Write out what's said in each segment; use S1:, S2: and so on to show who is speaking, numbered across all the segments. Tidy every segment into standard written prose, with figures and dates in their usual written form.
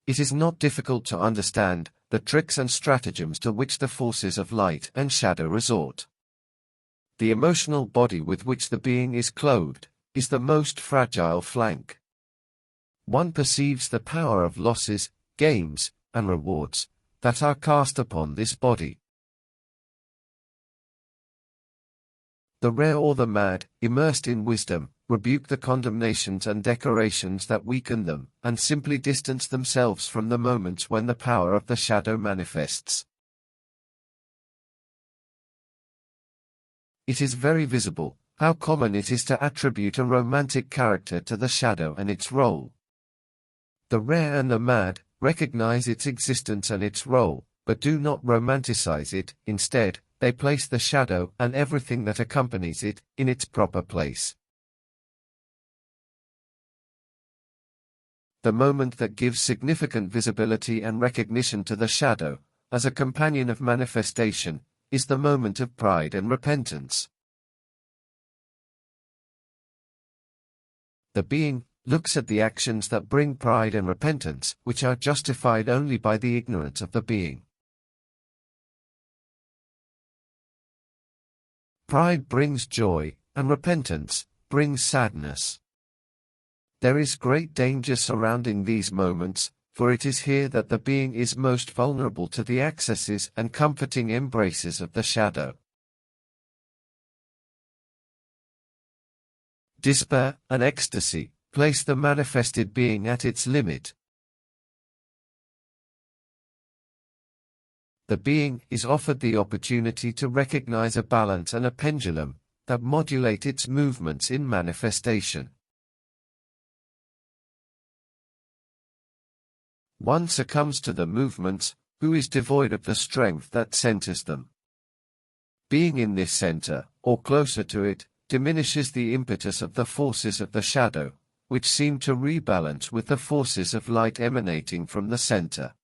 S1: It is not difficult to understand the tricks and stratagems to which the forces of light and shadow resort. The emotional body with which the being is clothed is the most fragile flank. One perceives the power of losses, gains, and rewards that are cast upon this body. The rare or the mad, immersed in wisdom, rebuke the condemnations and decorations that weaken them, and simply distance themselves from the moments when the power of the shadow manifests. It is very visible how common it is to attribute a romantic character to the shadow and its role. The rare and the mad recognize its existence and its role, but do not romanticize it. Instead, they place the shadow and everything that accompanies it in its proper place. The moment that gives significant visibility and recognition to the shadow, as a companion of manifestation, is the moment of pride and repentance. The being looks at the actions that bring pride and repentance, which are justified only by the ignorance of the being. Pride brings joy, and repentance brings sadness. There is great danger surrounding these moments, for it is here that the being is most vulnerable to the accesses and comforting embraces of the shadow. Despair and ecstasy place the manifested being at its limit. The being is offered the opportunity to recognize a balance and a pendulum that modulate its movements in manifestation. One succumbs to the movements, who is devoid of the strength that centers them. Being in this center, or closer to it, diminishes the impetus of the forces of the shadow, which seem to rebalance with the forces of light emanating from the center.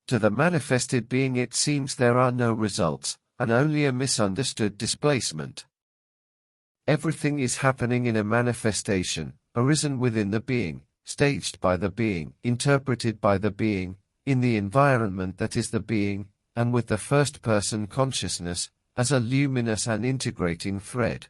S1: To the manifested being it seems there are no results, and only a misunderstood displacement. Everything is happening in a manifestation, arisen within the being, staged by the being, interpreted by the being, in the environment that is the being, and with the first-person consciousness as a luminous and integrating thread.